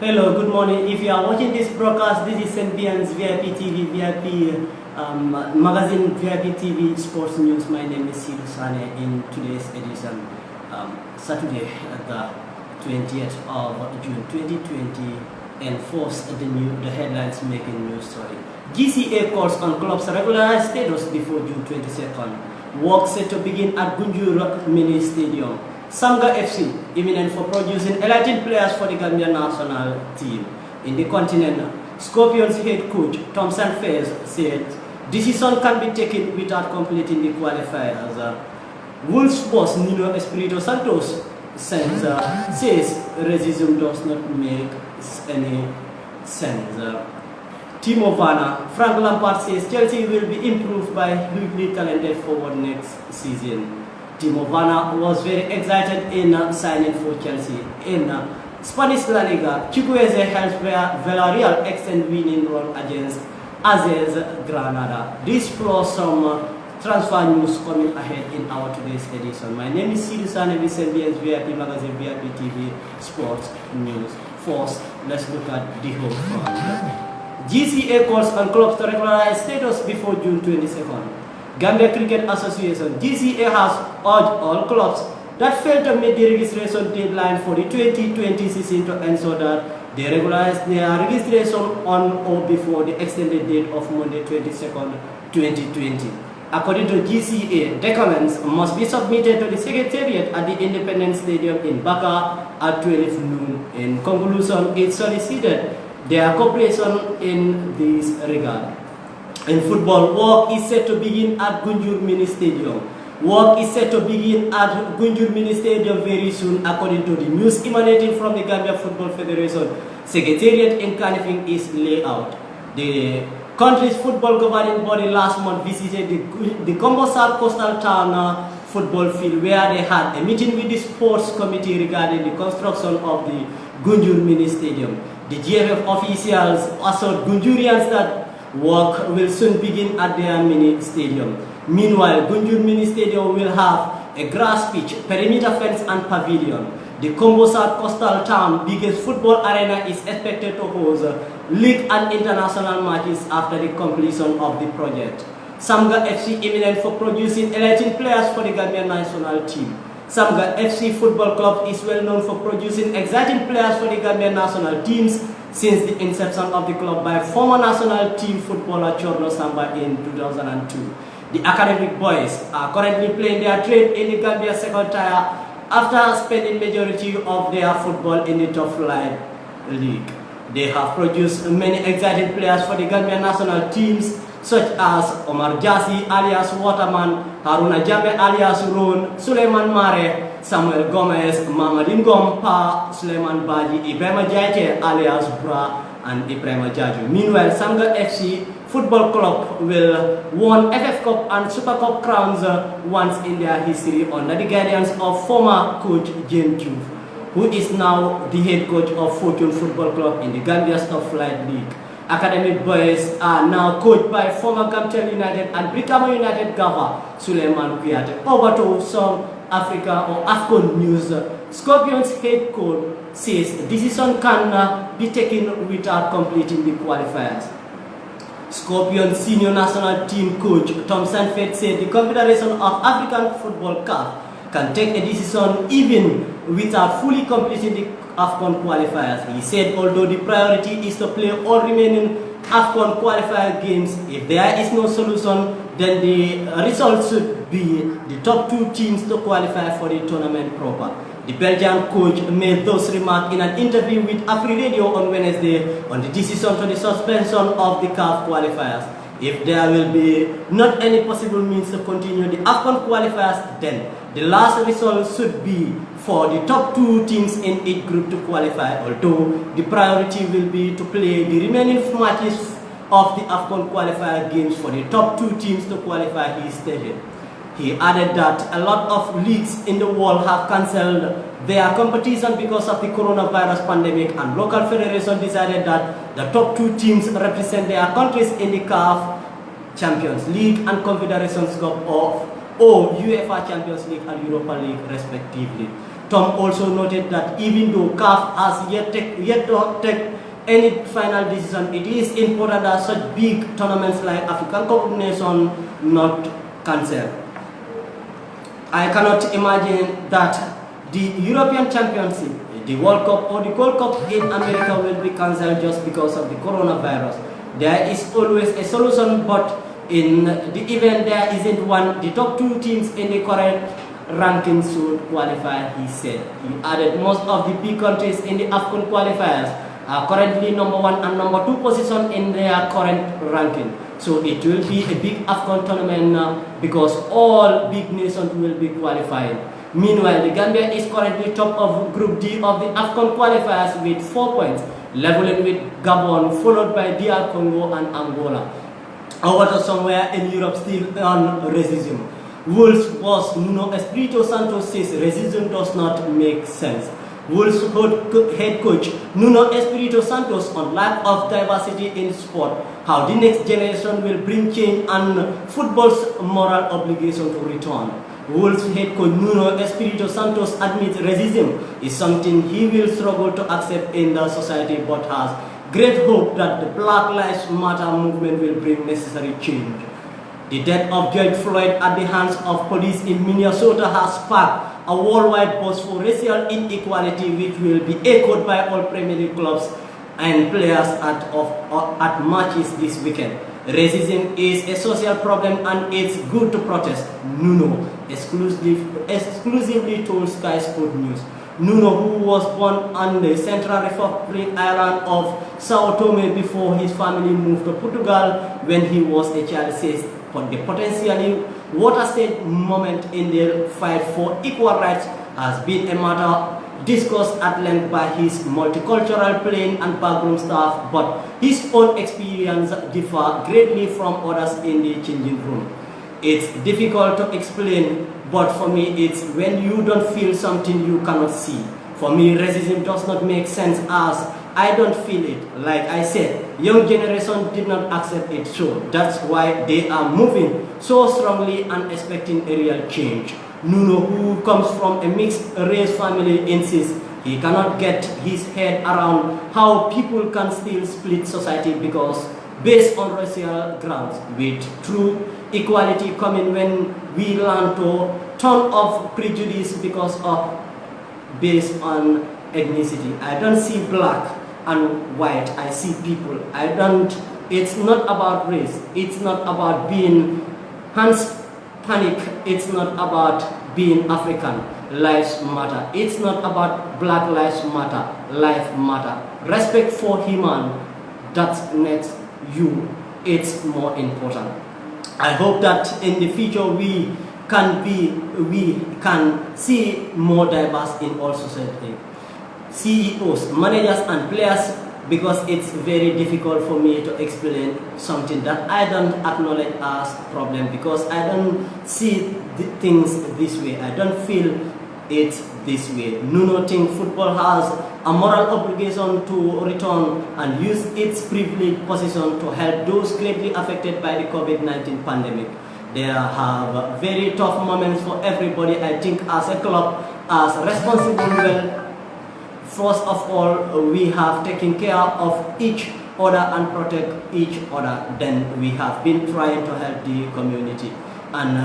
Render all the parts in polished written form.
Hello, good morning. If you are watching this broadcast, this is Senbiance VIP TV, VIP magazine, VIP TV Sports News. My name is Seedou Sanneh in today's edition, Saturday, the 20th of June 2020, and first the headlines making news story. GCA calls on clubs regularized status before June 22nd. Work set to begin at Gunjur Mini Stadium. Sanga FC, imminent for producing elite players for the Gambia national team. In the continent, Scorpions head coach Tom Sanfez said decision can be taken without completing the qualifiers. Wolves boss Nuno Espirito Santos says racism does not make any sense. Timo Werner, Frank Lampard says Chelsea will be improved by hugely talented forward next season. Timo Werner was very excited in signing for Chelsea. In Spanish La Liga, Chukwueze helps Villarreal extend winning run against Aziz Granada. This plus some transfer news coming ahead in our today's edition. My name is Seedou Sanneh with Senbiance VIP Magazine, VIP TV Sports News. First, let's look at the whole front. GCA calls on clubs to regularize status before June 22nd. Gambia Cricket Association, GCA, has urged all clubs that failed to meet the registration deadline for the 2020 season to ensure that they regularize their registration on or before the extended date of Monday 22nd, 2020. According to GCA, documents must be submitted to the Secretariat at the Independence Stadium in Baka at 12 noon. In conclusion, it solicited their cooperation in this regard. In football, work is set to begin at Gunjur Mini Stadium. Work is set to begin at Gunjur Mini Stadium very soon, according to the news emanating from the Gambia Football Federation. Secretariat in Kanifing is laid out. The country's football governing body last month visited the Combo South Coastal Town football field, where they had a meeting with the sports committee regarding the construction of the Gunjur Mini Stadium. The GFF officials assured Gunjurians that work will soon begin at their mini stadium. Meanwhile, Gunjur Mini Stadium will have a grass pitch, perimeter fence and pavilion. The Combo South Coastal Town biggest football arena is expected to host league and international matches after the completion of the project. Samga FC imminent for producing elite players for the Gambian national team. Samga FC Football Club is well known for producing exciting players for the Gambian national teams since the inception of the club by former national team footballer Chorno Samba in 2002. The academic boys are currently playing their trade in the Gambia second tier after spending majority of their football in the top flight league. They have produced many exciting players for the Gambian national teams, such as Omar Jassi alias Waterman, Haruna Jambe alias Ron, Suleiman Mare, Samuel Gomez, Mamadin Gompa, Suleiman Baji, Ibrahima Jaite alias Bra, and Ibrahima Jaju. Meanwhile, Samga FC Football Club will won FF Cup and Super Cup crowns once in their history under the guidance of former coach James Diouf, who is now the head coach of Fortune Football Club in the Gambia's top flight league. Academic boys are now coached by former Gamtel United and Brikama United Gava Suleiman Kuyate. Over to South Africa or AFCON news. Scorpions head coach says decision can be taken without completing the qualifiers. Scorpions senior national team coach Tom Sanford said the Confederation of African Football CAF can take a decision even without fully completing the AFCON qualifiers. He said although the priority is to play all remaining AFCON qualifier games, if there is no solution, then the result should be the top two teams to qualify for the tournament proper. The Belgian coach made those remarks in an interview with Afri Radio on Wednesday on the decision to the suspension of the CAF qualifiers. If there will be not any possible means to continue the AFCON qualifiers, then the last result should be for the top two teams in each group to qualify, although the priority will be to play the remaining matches of the AFCON qualifier games for the top two teams to qualify, he stated. He added that a lot of leagues in the world have cancelled their competition because of the coronavirus pandemic, and local federations decided that the top two teams represent their countries in the CAF Champions League and Confederations Cup or UEFA Champions League and Europa League respectively. Tom also noted that even though CAF has yet to take any final decision, it is important that such big tournaments like African Cup of Nations not cancelled. I cannot imagine that the European Championship, the World Cup or the Gold Cup in America will be cancelled just because of the coronavirus. There is always a solution, but in the event there isn't one, the top 2 teams in the current rankings should qualify, he said. He added most of the big countries in the AFCON qualifiers are currently number 1 and number 2 position in their current ranking. So it will be a big AFCON tournament now because all big nations will be qualifying. Meanwhile, the Gambia is currently top of Group D of the AFCON qualifiers with 4 points, leveling with Gabon, followed by DR Congo and Angola. However, somewhere in Europe still on racism. Wolves boss Nuno Espirito Santo says racism does not make sense. Wolves head coach Nuno Espirito Santos on lack of diversity in sport, how the next generation will bring change and football's moral obligation to return. Wolves head coach Nuno Espirito Santos admits racism is something he will struggle to accept in the society, but has great hope that the Black Lives Matter movement will bring necessary change. The death of George Floyd at the hands of police in Minnesota has sparked a worldwide buzz for racial inequality, which will be echoed by all Premier League clubs and players at matches this weekend. Racism is a social problem and it's good to protest, Nuno exclusively told Sky Sport News. Nuno, who was born on the Central Republic island of Sao Tome before his family moved to Portugal when he was a child, says the potentially watershed moment in the fight for equal rights has been a matter discussed at length by his multicultural playing and backroom staff, but his own experience differ greatly from others in the changing room. It's difficult to explain, but for me it's when you don't feel something you cannot see. For me, racism does not make sense as I don't feel it. Like I said, young generation did not accept it, so that's why they are moving so strongly and expecting a real change. Nuno, who comes from a mixed race family, insists he cannot get his head around how people can still split society because based on racial grounds, with true equality coming when we learn to turn off prejudice because of based on ethnicity. I don't see black and white, I see people. It's not about race, it's not about being Hispanic, it's not about being African. Lives matter. It's not about Black Lives Matter, life matter. Respect for human, that's next you, it's more important. I hope that in the future we can see more diverse in all society. CEOs, managers and players, because it's very difficult for me to explain something that I don't acknowledge as a problem because I don't see things this way. I don't feel it this way. Nuno thinks football has a moral obligation to return and use its privileged position to help those greatly affected by the COVID-19 pandemic. There have very tough moments for everybody. I think as a club, as responsible, well, first of all, we have taken care of each other and protect each other. Then we have been trying to help the community. And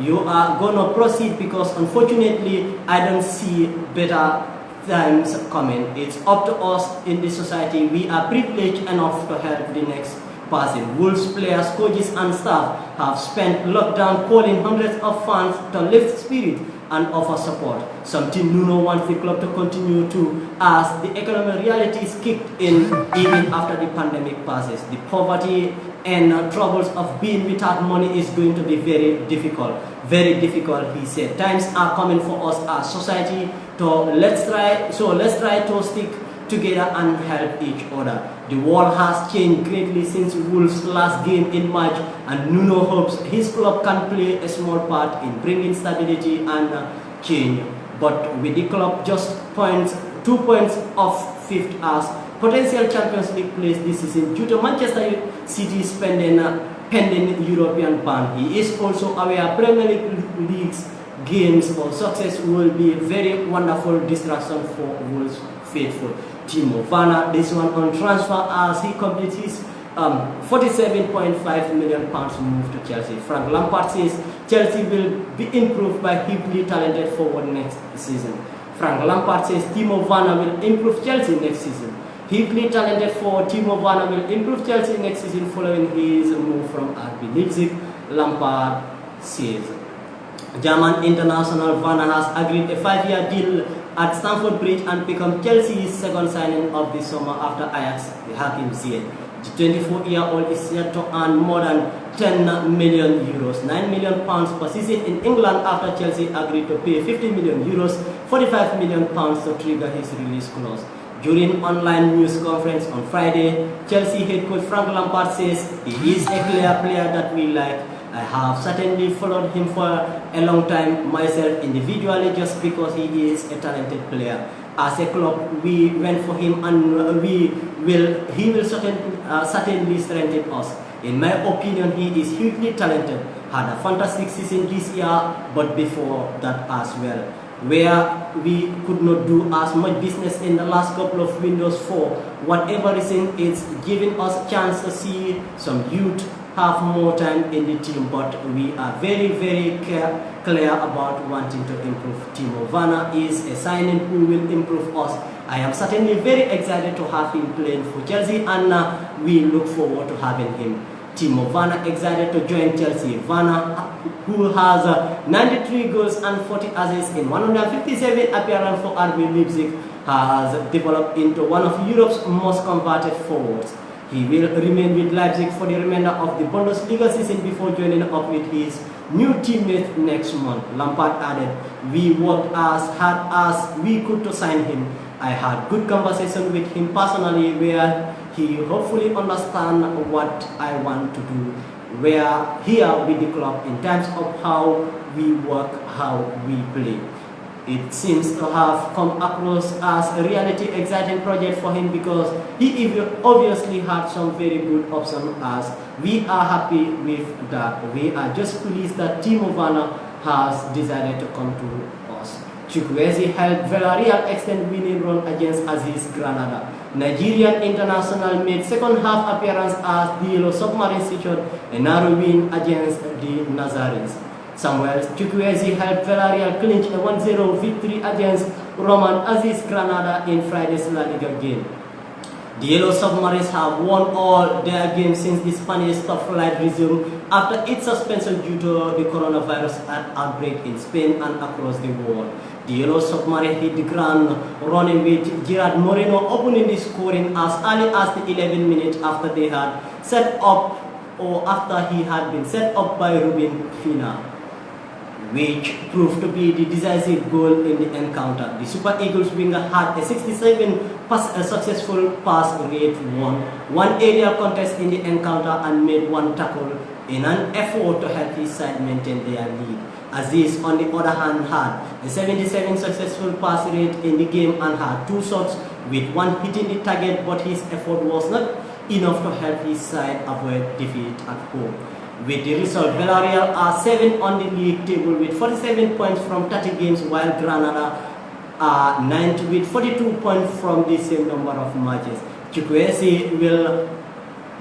you are going to proceed because unfortunately, I don't see better times coming. It's up to us in this society. We are privileged enough to help the next person. Wolves players, coaches and staff have spent lockdown calling hundreds of fans to lift spirit and offer support, something Nuno wants the club to continue to as the economic realities kicked in even after the pandemic passes. The poverty and troubles of being without money is going to be very difficult, he said. Times are coming for us as society, let's try to stick together and help each other. The world has changed greatly since Wolves' last game in March, and Nuno hopes his club can play a small part in bringing stability and change. But with the club just 2 points off fifth as potential Champions League place this season due to Manchester City's pending European ban. He is also aware Premier League's games or success will be a very wonderful distraction for Wolves faithful. Timo Werner, this one on transfer as he completes his £47.5 million move to Chelsea. Frank Lampard says Chelsea will be improved by hugely talented forward next season. Frank Lampard says Timo Werner will improve Chelsea next season. Hugely talented forward Timo Werner will improve Chelsea next season following his move from RB Leipzig, Lampard says. German international Werner has agreed a 5-year deal at Stamford Bridge and become Chelsea's second signing of the summer after Ajax Hakim Ziyech. The 24-year-old is set to earn more than €10 million, £9 million per season in England after Chelsea agreed to pay €50 million, £45 million to trigger his release clause. During online news conference on Friday, Chelsea head coach Frank Lampard says he is a clear player that we like. I have certainly followed him for a long time myself individually just because he is a talented player. As a club, we went for him and he will certainly strengthen us. In my opinion, he is hugely talented, had a fantastic season this year, but before that as well. Where we could not do as much business in the last couple of windows for whatever reason, it's giving us a chance to see some youth have more time in the team, but we are very, very clear about wanting to improve. Timo Werner is a signing who will improve us. I am certainly very excited to have him playing for Chelsea and we look forward to having him. Timo Werner excited to join Chelsea. Werner, who has 93 goals and 40 assists in 157 appearances for RB Leipzig, has developed into one of Europe's most converted forwards. He will remain with Leipzig for the remainder of the Bundesliga season before joining up with his new teammates next month. Lampard added, "We worked as hard as we could to sign him. I had good conversation with him personally where he hopefully understands what I want to do. We are here with the club in terms of how we work, how we play." It seems to have come across as a reality exciting project for him because he obviously had some very good options as we are happy with that. We are just pleased that Timo Werner has decided to come to us. Chukwueze helped Villarreal extend winning run against Aziz Granada. Nigerian international made second half appearance as the Yellow Submarines secured a narrow win against the Nazarenes. Samuel Chukwueze helped Villarreal clinch a 1-0 victory against Roman Aziz Granada in Friday's La Liga game. The Yellow Submarines have won all their games since the Spanish top flight resumed after its suspension due to the coronavirus outbreak in Spain and across the world. The Yellow Submarine hit the ground running with Gerard Moreno opening the scoring as early as the 11th minute after they had set up or after he had been set up by Ruben Fina, which proved to be the decisive goal in the encounter. The Super Eagles winger had a 67% successful pass rate, won one aerial contest in the encounter and made one tackle in an effort to help his side maintain their lead. Aziz, on the other hand, had a 77% successful pass rate in the game and had two shots, with one hitting the target, but his effort was not enough to help his side avoid defeat at home. With the result, Villarreal are 7th on the league table with 47 points from 30 games, while Granada are 9th with 42 points from the same number of matches. Chukwueze will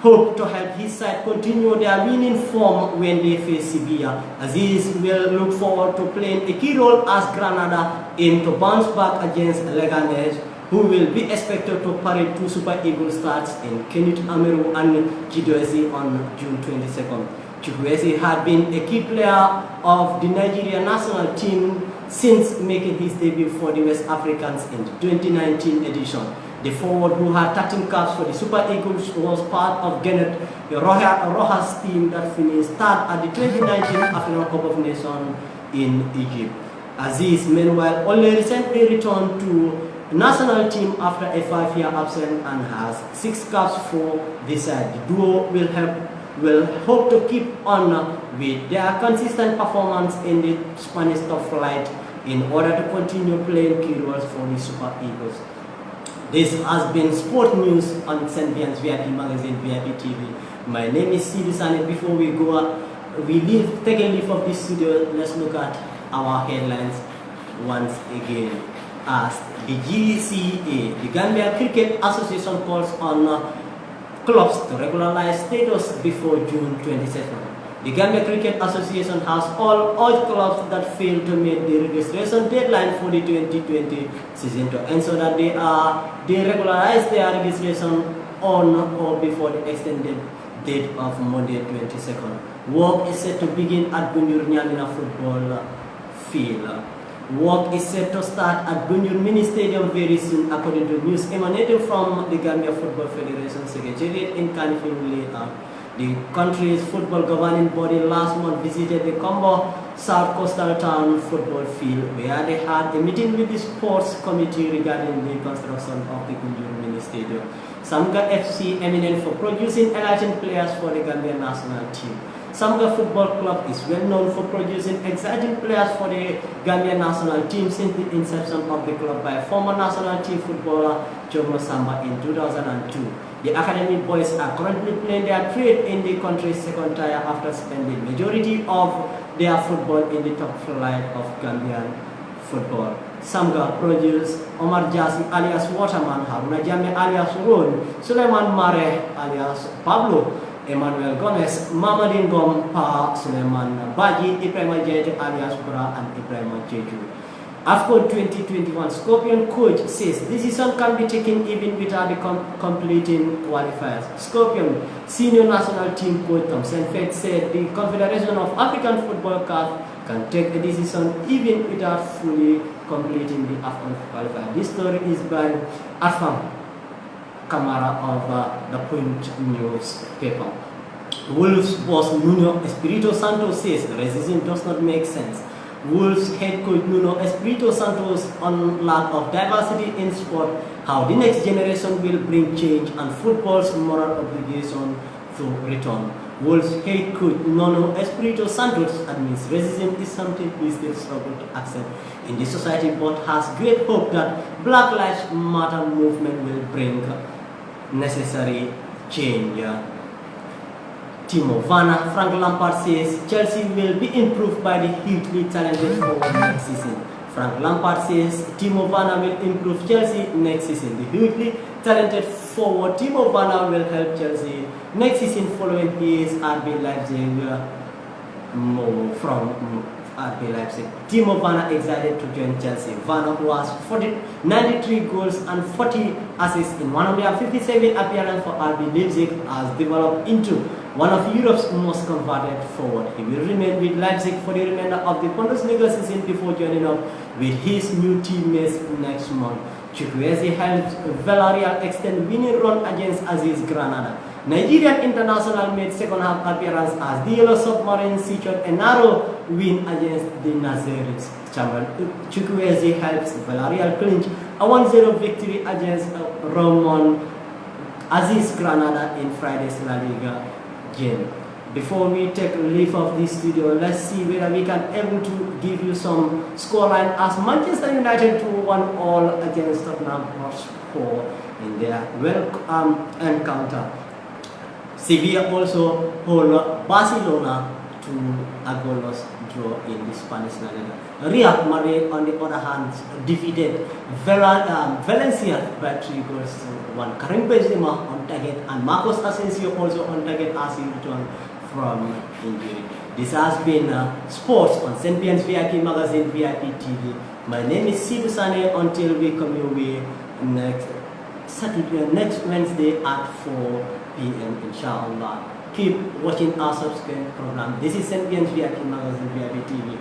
hope to help his side continue their winning form when they face Sevilla. Aziz will look forward to playing a key role as Granada aim to bounce back against Leganés, who will be expected to parade two Super Eagles starts in Kenneth Ameru and Chidozie on June 22nd. Chukwueze had been a key player of the Nigerian national team since making his debut for the West Africans in the 2019 edition. The forward, who had 13 caps for the Super Eagles, was part of Gennett Rojas team that finished third at the 2019 African Cup of Nations in Egypt. Aziz, meanwhile, only recently returned to national team after a 5-year absence and has 6 caps for this side. The duo will hope to keep on with their consistent performance in the Spanish top flight in order to continue playing key roles for the Super Eagles. This has been Sport News on Senbiance VIP Magazine VIP TV. My name is Seedou. Before we go, take a leave of this studio. Let's look at our headlines once again. As the GCA, the Gambia Cricket Association, calls on clubs to regularize status before June 22nd. The Gambia Cricket Association has all urged clubs that fail to meet the registration deadline for the 2020 season to ensure that they regularize their registration on or before the extended date of Monday 22nd. Work is set to begin at Gunjur Nyamina Football Field. Work is set to start at Gunjur Mini Stadium very soon, according to news emanating from the Gambia Football Federation Secretariat in Kanifing. The country's football governing body last month visited the Combo South Coastal Town football field, where they had a meeting with the sports committee regarding the construction of the Gunjur Mini Stadium. Samga FC, eminent for producing enlightened players for the Gambia national team. Samga Football Club is well known for producing exciting players for the Gambia national team since the inception of the club by former national team footballer Jomo Samba in 2002. The academy boys are currently playing their trade in the country's second tier after spending majority of their football in the top flight of Gambian football. Samga produced Omar Jasi alias Waterman, Haruna Jame alias Ron, Suleiman Mare alias Pablo, Emmanuel Gomez, Mamadin Gom, Pa Suleiman Baji, Ibrahim Jete alias Bra, and Ibrahim Jeju. AFCON 2021 Scorpion coach says decision can be taken even without the completing qualifiers. Scorpion senior national team coach Thompson Fett said the Confederation of African Football CAF can take a decision even without fully completing the AFCON qualifier. This story is by Afam Kamara of the Punch newspaper. Wolves boss Nuno Espirito Santo says racism does not make sense. Wolves head coach Nuno Espirito Santos on lack of diversity in sport, how the next generation will bring change and football's moral obligation to return. Wolves head coach Nuno Espirito Santos admits racism is something we still struggle to accept in this society, but has great hope that Black Lives Matter movement will bring necessary change. Timo Werner, Frank Lampard says Chelsea will be improved by the hugely talented forward next season. Frank Lampard says Timo Werner will improve Chelsea next season. The hugely talented forward Timo Werner will help Chelsea next season following his RB Leipzig move from RB Leipzig. Timo Werner excited to join Chelsea. Werner, who has 93 goals and 40 assists in 157 appearances for RB Leipzig, has developed into one of Europe's most converted forward. He will remain with Leipzig for the remainder of the Bundesliga season before joining up with his new teammates next month. Chukwueze helped Villarreal extend winning run against Aziz Granada. Nigerian international made second half appearance as the Yellow Submarine secured a narrow win against the Nazaris. Chukwueze helps Villarreal clinch a 1-0 victory against Roman Aziz Granada in Friday's La Liga game. Before we take leave of this studio, let's see whether we can able to give you some scoreline as Manchester United 2-1 against Tottenham Hotspur in their encounter. Sevilla also hold Barcelona to a goalless draw in the Spanish La Liga. Real Madrid, on the other hand, defeated Valencia by 3-1. Karim Benzema on target and Marcos Asensio also on target as he returned from injury. This has been Sports on Senbiance VIP Magazine VIP TV. My name is Seedou Sanneh. Until we come your way next Wednesday at 4 p.m. inshallah. Keep watching our subscribe program. This is Senbiance VIP Magazine VIP TV.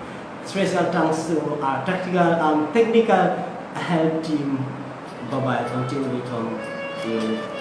Special thanks to our technical help team. Bye bye until we come to